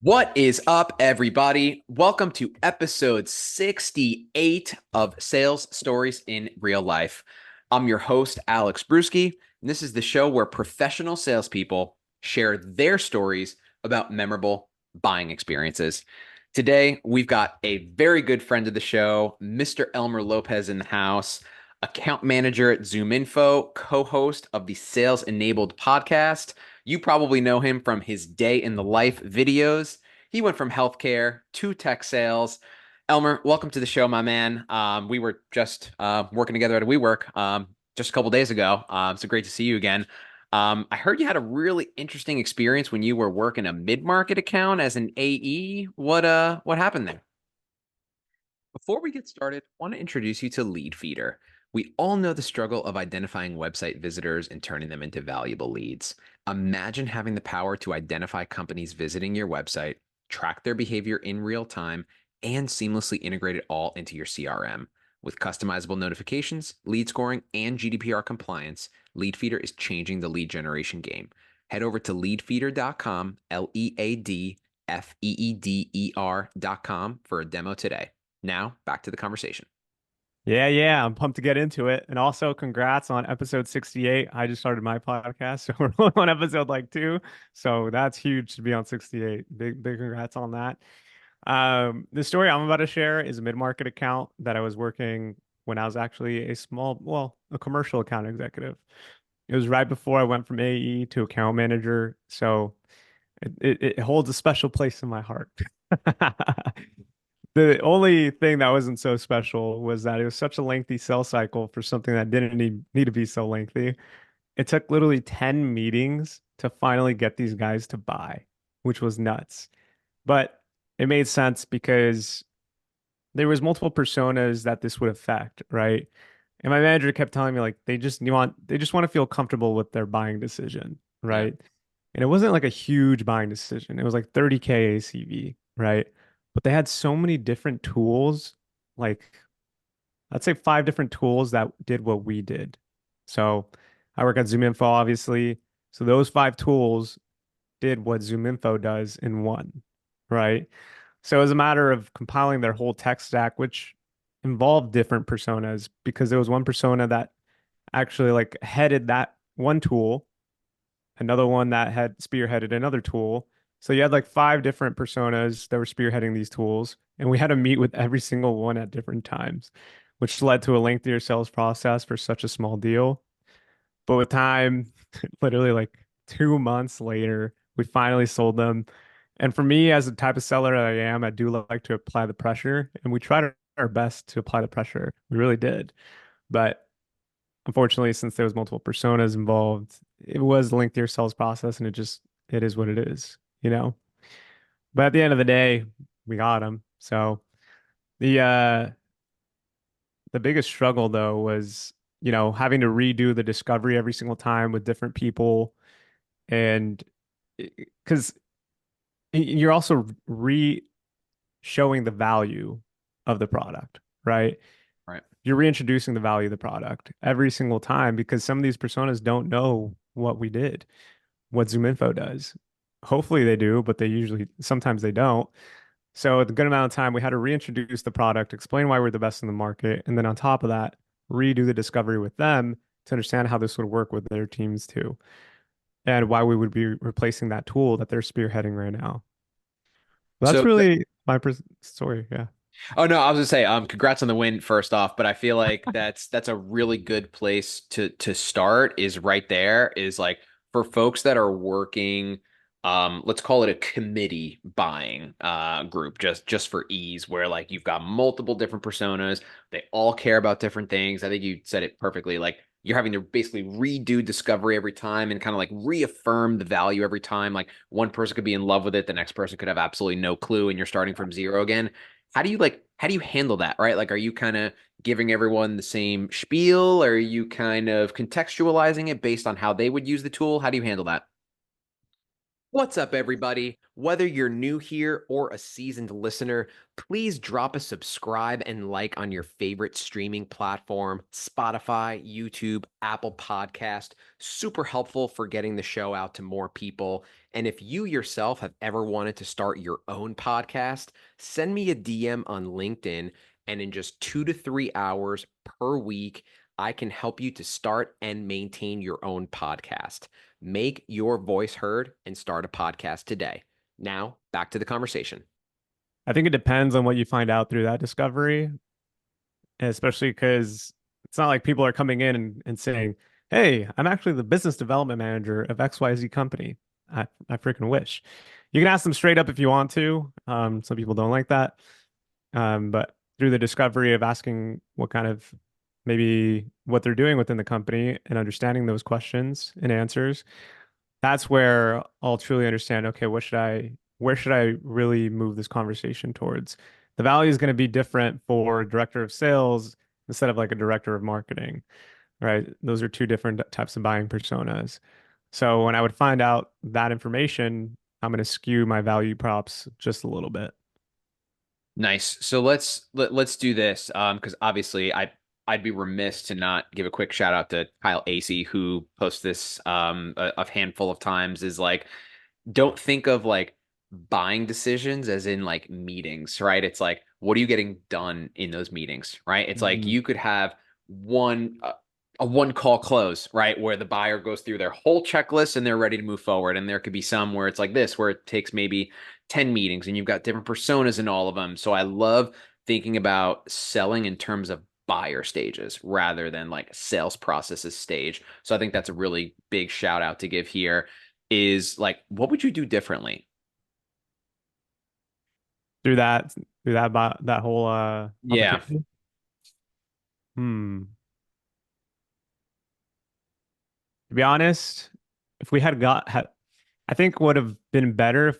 What is up, everybody? Welcome to episode 68 of Sales Stories in Real Life. I'm your host, Alex Bruschi, and this is the show where professional salespeople share their stories about memorable buying experiences. Today, we've got a very good friend of the show, Mr. Elmer Lopez in the house, account manager at ZoomInfo, co-host of the Sales Enabled podcast. You probably know him from his day in the life videos. He went from healthcare to tech sales. Elmer, welcome to the show, my man. We were just working together at a WeWork just a couple days ago. So great to see you again. I heard you had a really interesting experience when you were working a mid-market account as an AE. What happened there? Before we get started, I want to introduce you to Leadfeeder. We all know the struggle of identifying website visitors and turning them into valuable leads. Imagine having the power to identify companies visiting your website, track their behavior in real time, and seamlessly integrate it all into your CRM. With customizable notifications, lead scoring, and GDPR compliance, Leadfeeder is changing the lead generation game. Head over to leadfeeder.com, LEADFEEDER.com for a demo today. Now, back to the conversation. Yeah, I'm pumped to get into it. And also, congrats on episode 68. I just started my podcast, so we're only on episode like two. So that's huge to be on 68. Big congrats on that. The story I'm about to share is a mid-market account that I was working when I was actually a commercial account executive. It was right before I went from AE to account manager. So it holds a special place in my heart. The only thing that wasn't so special was that it was such a lengthy sales cycle for something that didn't need to be so lengthy. It took literally 10 meetings to finally get these guys to buy, which was nuts. But it made sense because there was multiple personas that this would affect, right? And my manager kept telling me like they just want to feel comfortable with their buying decision, Yeah. right? And it wasn't like a huge buying decision. It was like 30K ACV, right? But they had so many different tools, like I'd say five different tools that did what we did. So I work at ZoomInfo, obviously. So those five tools did what ZoomInfo does in one, right? So it was a matter of compiling their whole tech stack, which involved different personas because there was one persona that actually like headed that one tool, another one that had spearheaded another tool. So you had like five different personas that were spearheading these tools, and we had to meet with every single one at different times, which led to a lengthier sales process for such a small deal. But with time, literally like 2 months later, we finally sold them. And for me, as the type of seller that I am, I do like to apply the pressure, and we tried our best to apply the pressure. We really did. But unfortunately, since there was multiple personas involved, it was a lengthier sales process, and it is what it is, you know. But at the end of the day, we got them. So the uh the biggest struggle though was, having to redo the discovery every single time with different people, and because you're also re showing the value of the product, right? Right. You're reintroducing the value of the product every single time because some of these personas don't know what we did, what ZoomInfo does. Hopefully they do, but sometimes they don't. So at a good amount of time, we had to reintroduce the product, explain why we're the best in the market, and then on top of that, redo the discovery with them to understand how this would work with their teams too, and why we would be replacing that tool that they're spearheading right now. That's So really my story. Yeah. Oh no, I was gonna say, congrats on the win first off, but I feel like that's a really good place to start is right there is like for folks that are working, let's call it a committee buying group just for ease, where like you've got multiple different personas, they all care about different things. I think you said it perfectly. Like you're having to basically redo discovery every time and kind of like reaffirm the value every time. Like one person could be in love with it, the next person could have absolutely no clue, and you're starting from zero again. How do you handle that, right? Like, are you kind of giving everyone the same spiel? Or are you kind of contextualizing it based on how they would use the tool? How do you handle that? What's up, everybody? Whether you're new here or a seasoned listener, please drop a subscribe and like on your favorite streaming platform, Spotify, YouTube, Apple Podcast. Super helpful for getting the show out to more people. And if you yourself have ever wanted to start your own podcast, send me a DM on LinkedIn, and in just 2 to 3 hours per week, I can help you to start and maintain your own podcast. Make your voice heard and start a podcast today. Now, back to the conversation. I think it depends on what you find out through that discovery, especially because it's not like people are coming in and saying, "Hey, I'm actually the business development manager of XYZ company." I freaking wish. You can ask them straight up if you want to. Some people don't like that. But through the discovery of asking what kind of maybe what they're doing within the company and understanding those questions and answers, that's where I'll truly understand, okay, where should I really move this conversation towards? The value is going to be different for a director of sales instead of like a director of marketing, right? Those are two different types of buying personas. So when I would find out that information, I'm going to skew my value props just a little bit. Nice. So let's do this because obviously I'd be remiss to not give a quick shout out to Kyle Acey, who posts this a handful of times, is like, don't think of like buying decisions as in like meetings, right? It's like, what are you getting done in those meetings, right? It's like Mm. you could have one a one call close, right? Where the buyer goes through their whole checklist and they're ready to move forward. And there could be some where it's like this, where it takes maybe 10 meetings and you've got different personas in all of them. So I love thinking about selling in terms of buyer stages rather than like sales processes stage. So I think that's a really big shout out to give here, is like, what would you do differently? Through that whole Yeah. opportunity. Hmm. To be honest, if we had, I think would have been better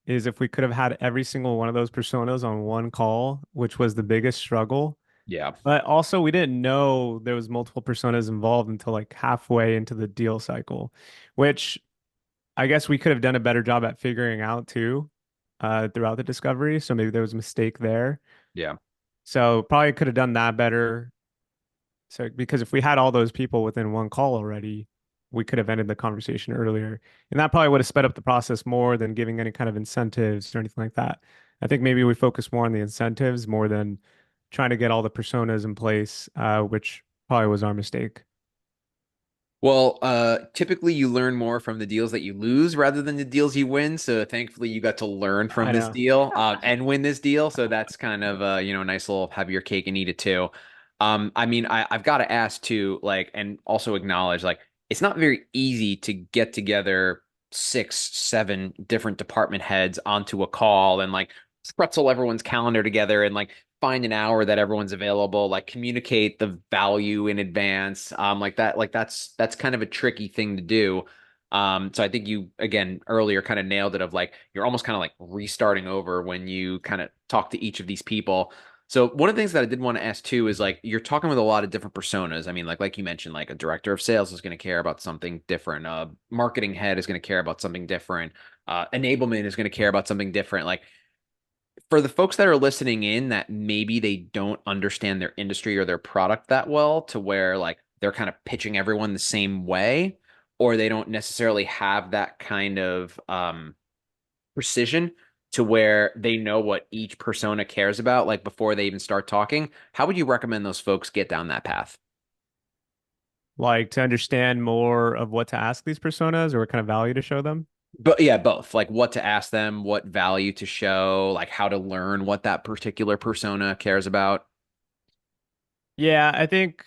is if we could have had every single one of those personas on one call, which was the biggest struggle. Yeah. But also, we didn't know there was multiple personas involved until like halfway into the deal cycle, which I guess we could have done a better job at figuring out too, throughout the discovery. So maybe there was a mistake there. Yeah. So probably could have done that better. So, because if we had all those people within one call already, we could have ended the conversation earlier. And that probably would have sped up the process more than giving any kind of incentives or anything like that. I think maybe we focus more on the incentives more than trying to get all the personas in place, which probably was our mistake. Well, typically you learn more from the deals that you lose rather than the deals you win. So thankfully you got to learn from I this know. deal, and win this deal. So that's kind of nice little have your cake and eat it too. I mean, I've got to ask too, like, and also acknowledge, like, it's not very easy to get together 6, 7 different department heads onto a call and like pretzel everyone's calendar together and like find an hour that everyone's available, like communicate the value in advance, like that, like that's kind of a tricky thing to do. So I think you again earlier kind of nailed it, of like you're almost kind of like restarting over when you kind of talk to each of these people. So one of the things that I did want to ask too is like you're talking with a lot of different personas. I mean, like you mentioned, like a director of sales is going to care about something different. A marketing head is going to care about something different. Enablement is going to care about something different. Like, for the folks that are listening in that maybe they don't understand their industry or their product that well, to where like they're kind of pitching everyone the same way, or they don't necessarily have that kind of precision to where they know what each persona cares about, like before they even start talking, how would you recommend those folks get down that path? Like to understand more of what to ask these personas or what kind of value to show them. But yeah, both, like what to ask them, what value to show, like how to learn what that particular persona cares about. Yeah, I think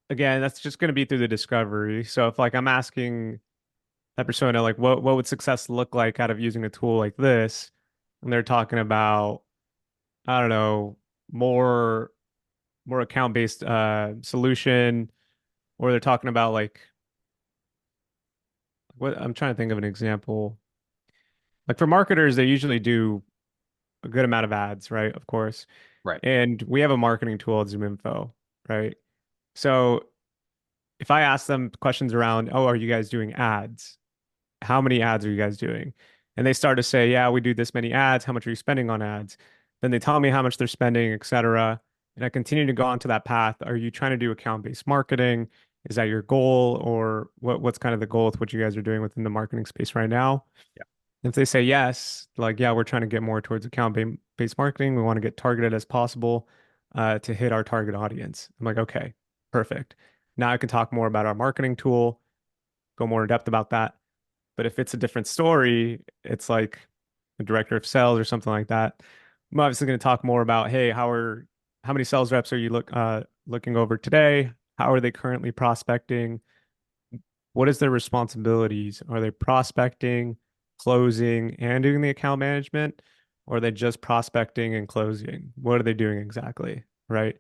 again, that's just going to be through the discovery. So if like I'm asking that persona like what would success look like out of using a tool like this, and they're talking about, I don't know, more more account-based solution, or they're talking about like what I'm trying to think of an example. Like for marketers, they usually do a good amount of ads, right? Of course. Right. And we have a marketing tool at ZoomInfo, right? So if I ask them questions around, oh, are you guys doing ads? how many ads are you guys doing? And they start to say, yeah, we do this many ads. How much are you spending on ads? Then they tell me how much they're spending, et cetera. And I continue to go onto that path. Are you trying to do account-based marketing? Is that your goal, or what's kind of the goal with what you guys are doing within the marketing space right now? If they say yes, like, yeah, we're trying to get more towards account-based marketing. We want to get targeted as possible to hit our target audience. I'm like, okay, perfect. Now I can talk more about our marketing tool, go more in depth about that. But if it's a different story, it's like a director of sales or something like that. I'm obviously going to talk more about, hey, how many sales reps are you looking over today? How are they currently prospecting? What is their responsibilities? Are they prospecting, closing, and doing the account management? Or are they just prospecting and closing? What are they doing exactly? Right?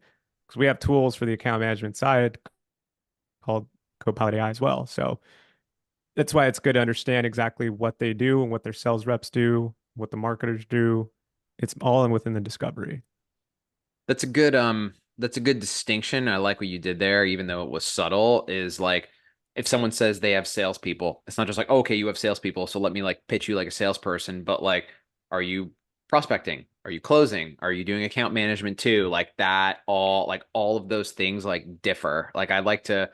Because we have tools for the account management side called Copilot AI as well. So that's why it's good to understand exactly what they do and what their sales reps do, what the marketers do. It's all in within the discovery. That's a good distinction. I like what you did there, even though it was subtle, is like if someone says they have salespeople, it's not just like, okay, you have salespeople, so let me like pitch you like a salesperson, but like, are you prospecting? Are you closing? Are you doing account management too? Like all of those things like differ. I like to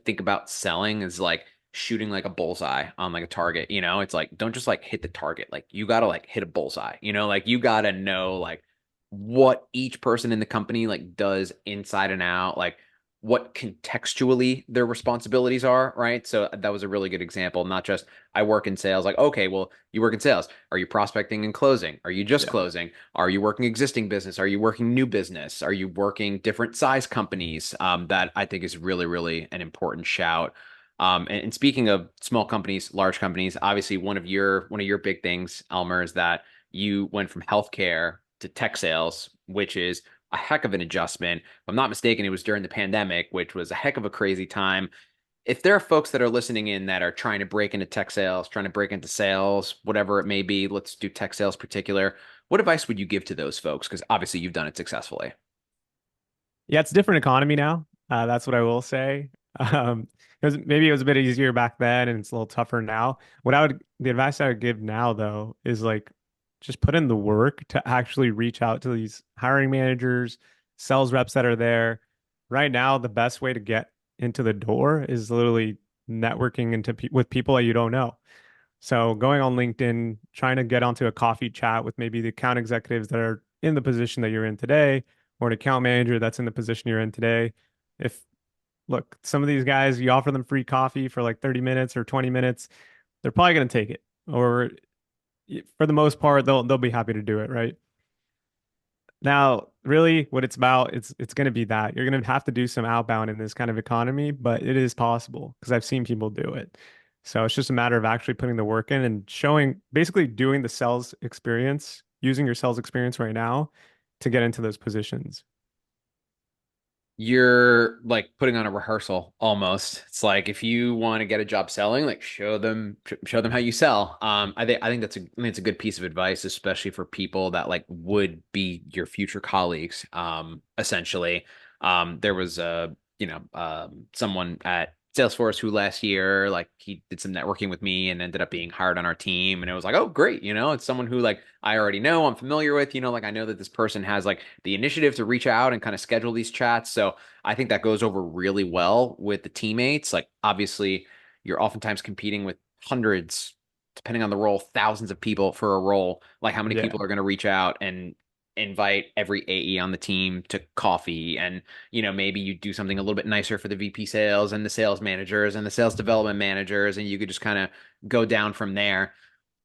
think about selling as like shooting like a bullseye on like a target, you know? It's like don't just like hit the target. Like you gotta like hit a bullseye, you know, like you gotta know like what each person in the company like does inside and out, like what contextually their responsibilities are, right? So that was a really good example. Not just I work in sales, like, okay, well, you work in sales. Are you prospecting and closing? Are you just Yeah. closing? Are you working existing business? Are you working new business? Are you working different size companies? That I think is really, really an important shout. And speaking of small companies, large companies, obviously one of your big things, Elmer, is that you went from healthcare to tech sales, which is a heck of an adjustment. If I'm not mistaken, it was during the pandemic, which was a heck of a crazy time. If there are folks that are listening in that are trying to break into tech sales, trying to break into sales, whatever it may be, let's do tech sales particular. What advice would you give to those folks? Because obviously you've done it successfully. Yeah, it's a different economy now. That's what I will say. Maybe it was a bit easier back then and it's a little tougher now. The advice I would give now though is like just put in the work to actually reach out to these hiring managers, sales reps that are there. Right now, the best way to get into the door is literally networking with people that you don't know. So going on LinkedIn, trying to get onto a coffee chat with maybe the account executives that are in the position that you're in today, or an account manager that's in the position you're in today. If Look, some of these guys, you offer them free coffee for like 30 minutes or 20 minutes, they're probably going to take it. Or for the most part, they'll be happy to do it, right? Now, really what it's about, it's going to be that. You're going to have to do some outbound in this kind of economy, but it is possible because I've seen people do it. So it's just a matter of actually putting the work in and showing, basically doing the sales experience, using your sales experience right now to get into those positions. You're like putting on a rehearsal almost. It's like if you want to get a job selling, like show them how you sell. I think I think it's a good piece of advice, especially for people that like would be your future colleagues. Essentially, there was someone at Salesforce who last year like he did some networking with me and ended up being hired on our team, and it was like, oh great, you know, it's someone who like I already know, I'm familiar with, you know, like I know that this person has like the initiative to reach out and kind of schedule these chats. So I think that goes over really well with the teammates. Like, obviously, you're oftentimes competing with hundreds, depending on the role, thousands of people for a role. Like, how many Yeah. people are going to reach out and invite every AE on the team to coffee? And, you know, maybe you do something a little bit nicer for the VP sales and the sales managers and the sales development managers, and you could just kind of go down from there.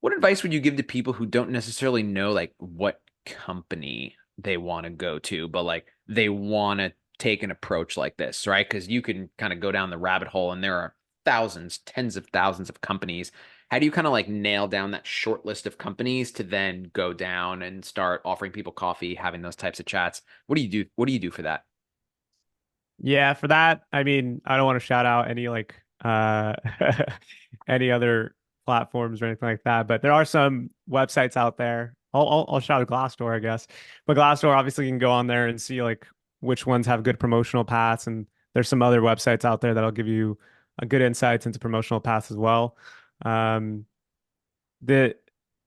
What advice would you give to people who don't necessarily know like what company they want to go to, but like they want to take an approach like this, right? Because you can kind of go down the rabbit hole and there are thousands, tens of thousands of companies. How do you kind of like nail down that short list of companies to then go down and start offering people coffee, having those types of chats? What do you do? What do you do for that? Yeah, for that, I mean, I don't want to shout out any like any other platforms or anything like that, but there are some websites out there. I'll shout out Glassdoor, I guess. But Glassdoor, obviously, you can go on there and see like which ones have good promotional paths, and there's some other websites out there that'll give you a good insights into promotional paths as well. Um, the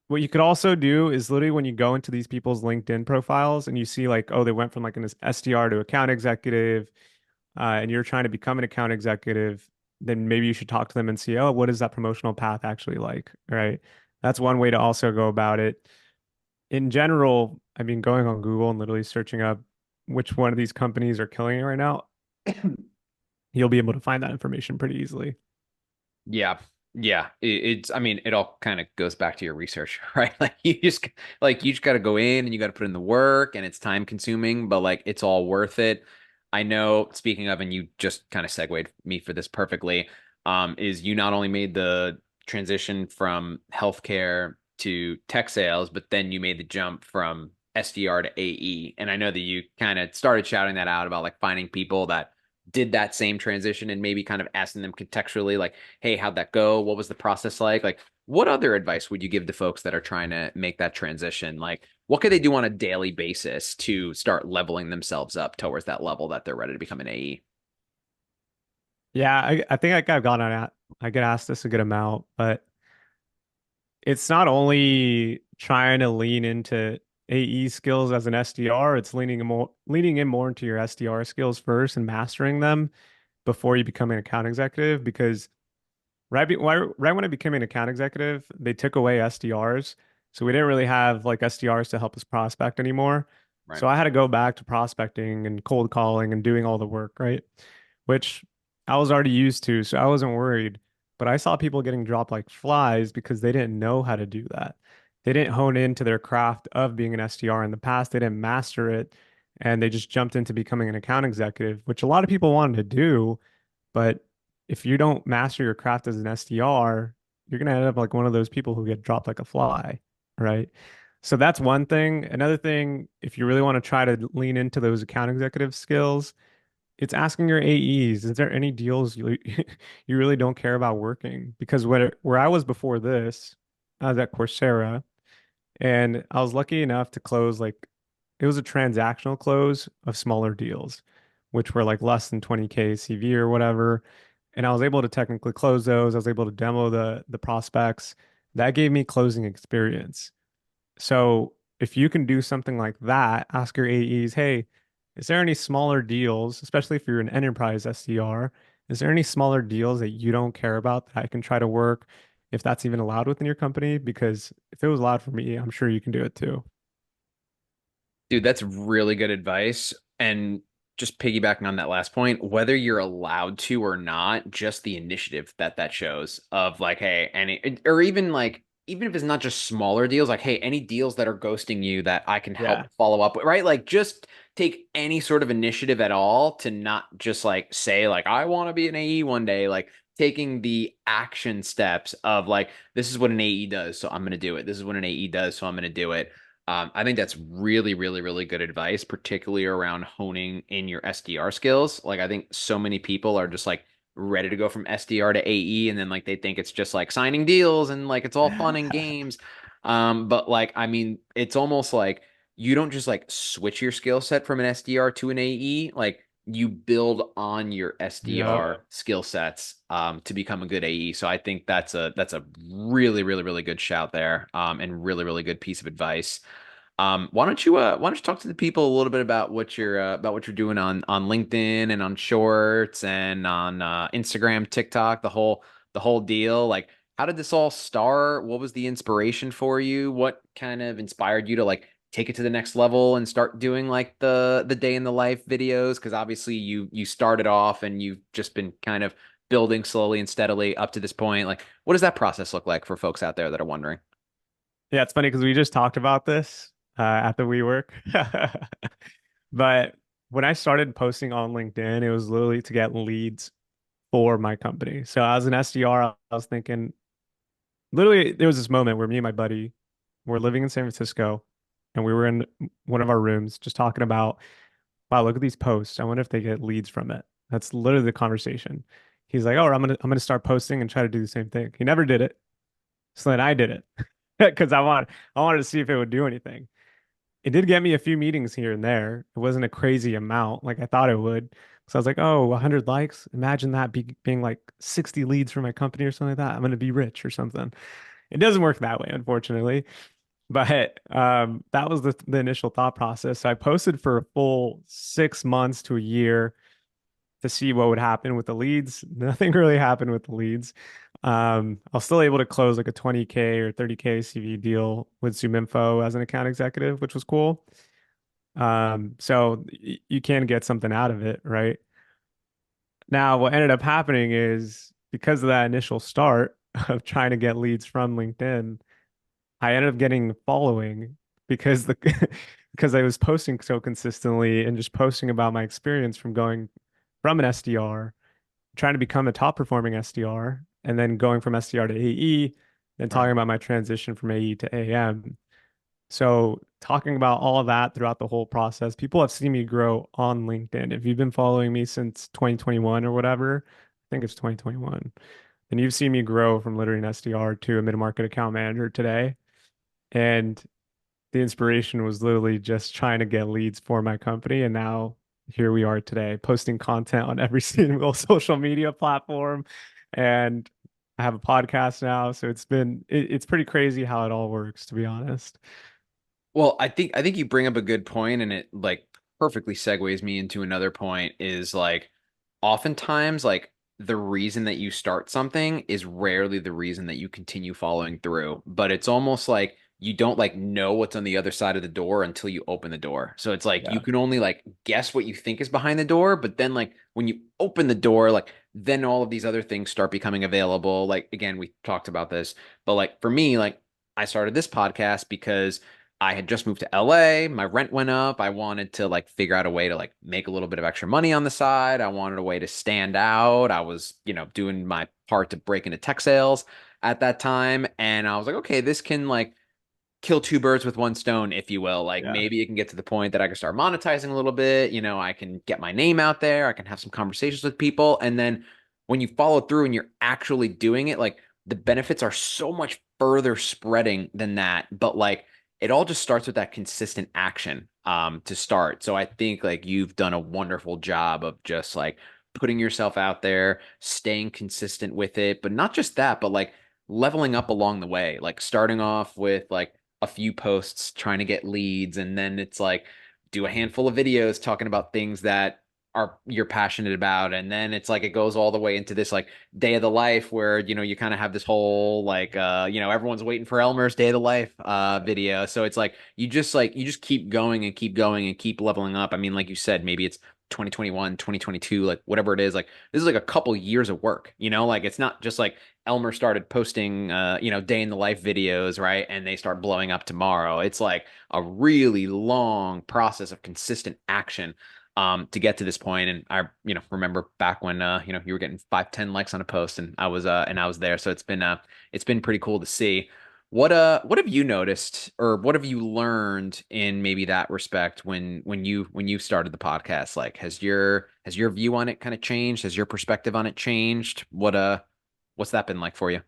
what you could also do is literally when you go into these people's LinkedIn profiles and you see like, oh, they went from like an SDR to account executive, and you're trying to become an account executive, then maybe you should talk to them and see, oh, what is that promotional path actually like, right? That's one way to also go about it. In general, I mean, going on Google and literally searching up which one of these companies are killing it right now, you'll be able to find that information pretty easily. Yeah. Yeah. I mean, it all kind of goes back to your research, right? Like you just got to go in and you got to put in the work and it's time consuming, but like it's all worth it. I know, speaking of, and you just kind of segued me for this perfectly, is you not only made the transition from healthcare to tech sales, but then you made the jump from SDR to AE. And I know that you kind of started shouting that out about like finding people that did that same transition and maybe kind of asking them contextually, like, hey, how'd that go? What was the process like? Like, what other advice would you give to folks that are trying to make that transition? Like, what could they do on a daily basis to start leveling themselves up towards that level that they're ready to become an AE? Yeah, I think I've gone on at I get asked this a good amount, but it's not only trying to lean into AE skills as an SDR, it's leaning in more into your SDR skills first and mastering them before you become an account executive because right when I became an account executive, they took away SDRs. So we didn't really have like SDRs to help us prospect anymore. Right. So I had to go back to prospecting and cold calling and doing all the work, right? Which I was already used to, so I wasn't worried. But I saw people getting dropped like flies because they didn't know how to do that. They didn't hone into their craft of being an SDR in the past. They didn't master it, and they just jumped into becoming an account executive, which a lot of people wanted to do. But if you don't master your craft as an SDR, you're gonna end up like one of those people who get dropped like a fly, right? So that's one thing. Another thing, if you really want to try to lean into those account executive skills, it's asking your AEs, is there any deals you you really don't care about working? Because where I was before this, I was at Coursera, and I was lucky enough to close like it was a transactional close of smaller deals, which were like less than 20K CV or whatever. And I was able to technically close those. I was able to demo the prospects. That gave me closing experience. So if you can do something like that, ask your AEs, hey, is there any smaller deals, especially if you're an enterprise SDR, is there any smaller deals that you don't care about that I can try to work if that's even allowed within your company? Because if it was allowed for me, I'm sure you can do it too. Dude, that's really good advice. And just piggybacking on that last point, whether you're allowed to or not, just the initiative that that shows of like, hey, any, or even like, even if it's not just smaller deals, like, hey, any deals that are ghosting you that I can help Yeah. follow up with, right? Like, just take any sort of initiative at all to not just like say, like, I want to be an AE one day, like, taking the action steps of like, this is what an AE does, so I'm going to do it. This is what an AE does, so I'm going to do it. I think that's really, really, really good advice, particularly around honing in your SDR skills. Like, I think so many people are just like ready to go from SDR to AE, and then like they think it's just like signing deals and like it's all fun and games. But like, I mean, it's almost like you don't just like switch your skill set from an SDR to an AE. Like, you build on your Yep. SDR skill sets to become a good AE. So I think that's a really, really, really good shout there, and really, really good piece of advice. Why don't you talk to the people a little bit about what you're doing on LinkedIn and on Shorts and on Instagram, TikTok, the whole deal. Like, how did this all start? What was the inspiration for you? What kind of inspired you to like take it to the next level and start doing like the day in the life videos? Because obviously you started off and you've just been kind of building slowly and steadily up to this point. Like, what does that process look like for folks out there that are wondering? Yeah, it's funny because we just talked about this at the WeWork. But when I started posting on LinkedIn, it was literally to get leads for my company. So as an SDR, I was thinking, literally, there was this moment where me and my buddy were living in San Francisco and we were in one of our rooms just talking about, wow, look at these posts. I wonder if they get leads from it. That's literally the conversation. He's like, oh, I'm gonna start posting and try to do the same thing. He never did it. So then I did it because I wanted to see if it would do anything. It did get me a few meetings here and there. It wasn't a crazy amount like I thought it would, So I was like, oh, 100 likes. Imagine that being like 60 leads for my company or something like that. I'm going to be rich or something. It doesn't work that way, unfortunately. But that was the initial thought process. So I posted for a full 6 months to a year to see what would happen with the leads. Nothing really happened with the leads. I was still able to close like a 20K or 30K CV deal with ZoomInfo as an account executive, which was cool. So you can get something out of it, right? Now, what ended up happening is because of that initial start of trying to get leads from LinkedIn, I ended up getting following because the because I was posting so consistently and just posting about my experience from going from an SDR, trying to become a top performing SDR, and then going from SDR to AE, then Right. talking about my transition from AE to AM. So talking about all of that throughout the whole process, people have seen me grow on LinkedIn. If you've been following me since 2021 or whatever, I think it's 2021, and you've seen me grow from literally an SDR to a mid-market account manager today. And the inspiration was literally just trying to get leads for my company. And now here we are today, posting content on every single social media platform. And I have a podcast now. So it's pretty crazy how it all works, to be honest. Well, I think you bring up a good point, and it like perfectly segues me into another point is like oftentimes like the reason that you start something is rarely the reason that you continue following through, but it's almost like you don't like know what's on the other side of the door until you open the door. So it's like you Yeah. can only like guess what you think is behind the door, but then like when you open the door, like then all of these other things start becoming available. Like again, we talked about this, but like for me, like I started this podcast because I had just moved to LA. My rent went up. I wanted to like figure out a way to like make a little bit of extra money on the side. I wanted a way to stand out. I was, doing my part to break into tech sales at that time. And I was like, okay, this can like kill two birds with one stone, if you will. Like Yeah. maybe it can get to the point that I can start monetizing a little bit. I can get my name out there. I can have some conversations with people. And then when you follow through and you're actually doing it, like the benefits are so much further spreading than that. But like it all just starts with that consistent action to start. So I think like you've done a wonderful job of just like putting yourself out there, staying consistent with it, but not just that, but like leveling up along the way, like starting off with like a few posts trying to get leads, and then it's like do a handful of videos talking about things that are you're passionate about, and then it's like it goes all the way into this like day of the life where you kind of have this whole like everyone's waiting for Elmer's day of the life video. So it's like you just keep going and keep going and keep leveling up. I mean, like you said, maybe it's 2021, 2022, like whatever it is, like this is like a couple years of work, like it's not just like Elmer started posting, day in the life videos, right? And they start blowing up tomorrow. It's like a really long process of consistent action to get to this point. And I, remember back when, you were getting 5, 10 likes on a post, and I was there. So it's been pretty cool to see. What have you noticed, or what have you learned in maybe that respect when you started the podcast? Like, has your view on it kind of changed? Has your perspective on it changed? What's that been like for you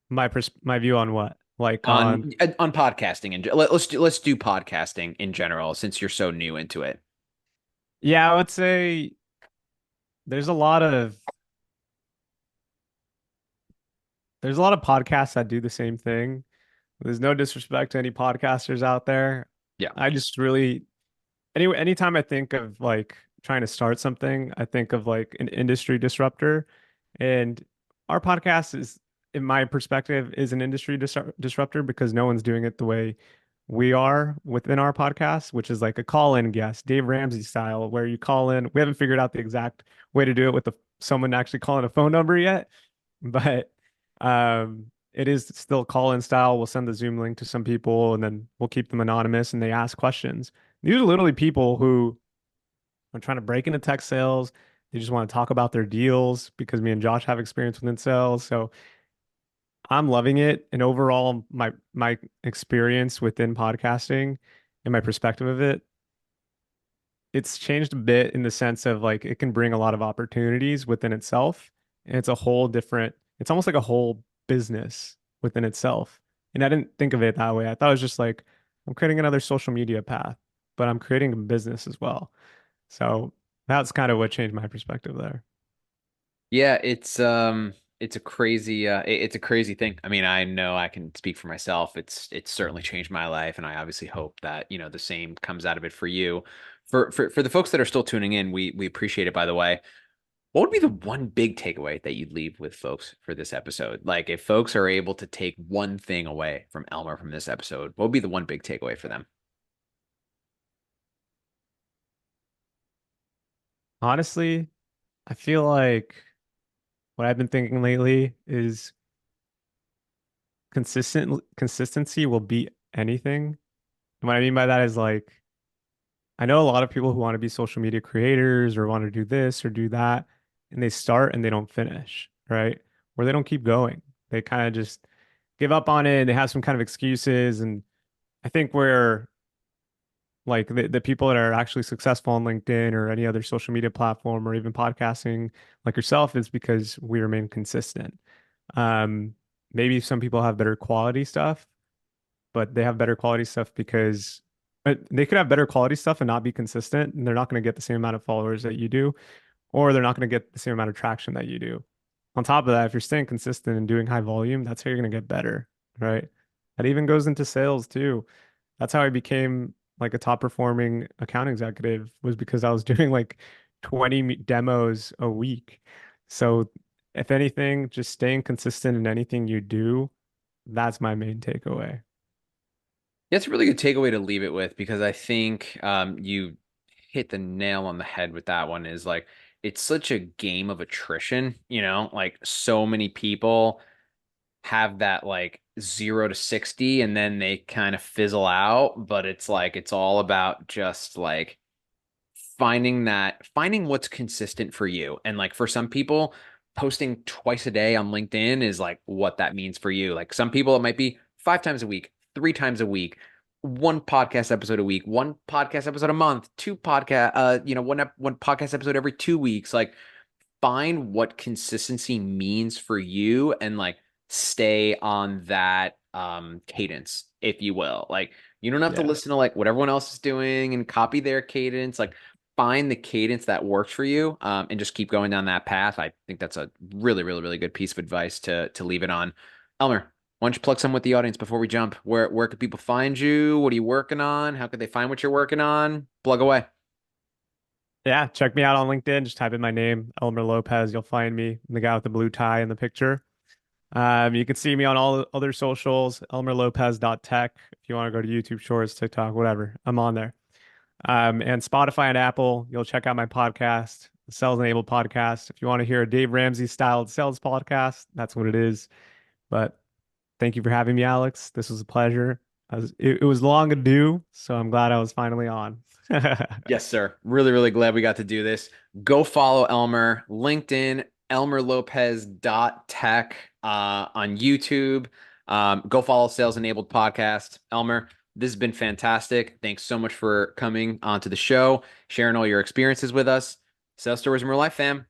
My view on what? Like on, on podcasting? And let's do podcasting in general since you're so new into it. yeah, I would say there's a lot of there's a lot of podcasts that do the same thing. There's no disrespect to any podcasters out there. Yeah. I just really anytime I think of like trying to start something, I think of like an industry disruptor. And our podcast is, in my perspective, is an industry disruptor because no one's doing it the way we are within our podcast, which is like a call-in guest, Dave Ramsey style, where you call in. We haven't figured out the exact way to do it with someone actually calling a phone number yet, but it is still call-in style. We'll send the Zoom link to some people and then we'll keep them anonymous and they ask questions. These are literally people who are trying to break into tech sales. They just want to talk about their deals because me and Josh have experience within sales. So I'm loving it. And overall, my experience within podcasting and my perspective of it, it's changed a bit in the sense of like it can bring a lot of opportunities within itself. And it's a whole different, it's almost like a whole business within itself. And I didn't think of it that way. I thought it was just like, I'm creating another social media path, but I'm creating a business as well. So That's kind of what changed my perspective there. Yeah, it's a crazy it's a crazy thing. I mean, I know I can speak for myself. It's certainly changed my life, and I obviously hope that, the same comes out of it for you. For the folks that are still tuning in, we appreciate it, by the way. What would be the one big takeaway that you'd leave with folks for this episode? Like, if folks are able to take one thing away from Elmer from this episode, what would be the one big takeaway for them? Honestly, I feel like what I've been thinking lately is consistency will beat anything. And what I mean by that is like I know a lot of people who want to be social media creators or want to do this or do that, and they start and they don't finish, right? Or they don't keep going. They kind of just give up on it and they have some kind of excuses. And I think where like the people that are actually successful on LinkedIn or any other social media platform or even podcasting like yourself is because we remain consistent. Um, Maybe some people have better quality stuff, but they have better quality stuff because they could have better quality stuff and not be consistent, and they're not going to get the same amount of followers that you do, or they're not going to get the same amount of traction that you do. On top of that, if you're staying consistent and doing high volume, that's how you're going to get better, right? That even goes into sales too. That's how I became like a top performing account executive was because I was doing like 20 demos a week. So if anything, just staying consistent in anything you do, that's my main takeaway. That's a really good takeaway to leave it with because I think you hit the nail on the head with that one is like it's such a game of attrition, like so many people have that like 0 to 60 and then they kind of fizzle out, but it's like it's all about just like finding what's consistent for you. And like for some people, posting twice a day on LinkedIn is like what that means for you. Like some people, it might be 5 times a week, 3 times a week, one podcast episode a week, one podcast episode a month, two podcast, one podcast episode every 2 weeks. Like find what consistency means for you and like stay on that cadence, if you will. Like you don't have to Yeah. listen to like what everyone else is doing and copy their cadence. Like find the cadence that works for you, and just keep going down that path. I think that's a really, really, really good piece of advice to leave it on. Elmer, why don't you plug some with the audience before we jump? Where could people find you? What are you working on? How could they find what you're working on? Plug away. Yeah, check me out on LinkedIn. Just type in my name, Elmer Lopez. You'll find me, I'm the guy with the blue tie in the picture. You can see me on all other socials, elmerlopez.tech. If you want to go to YouTube Shorts, TikTok, whatever, I'm on there. And Spotify and Apple, you'll check out my podcast, the Sales Enabled Podcast. If you want to hear a Dave Ramsey styled sales podcast, that's what it is. But thank you for having me, Alex. This was a pleasure. It was long to do, so I'm glad I was finally on. Yes, sir. Really, really glad we got to do this. Go follow Elmer, LinkedIn, elmerlopez.tech, on YouTube. Go follow Sales Enabled Podcast. Elmer, this has been fantastic. Thanks so much for coming onto the show, sharing all your experiences with us. Sales Stories in Real Life, fam.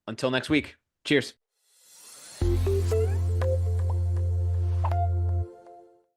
Until next week. Cheers.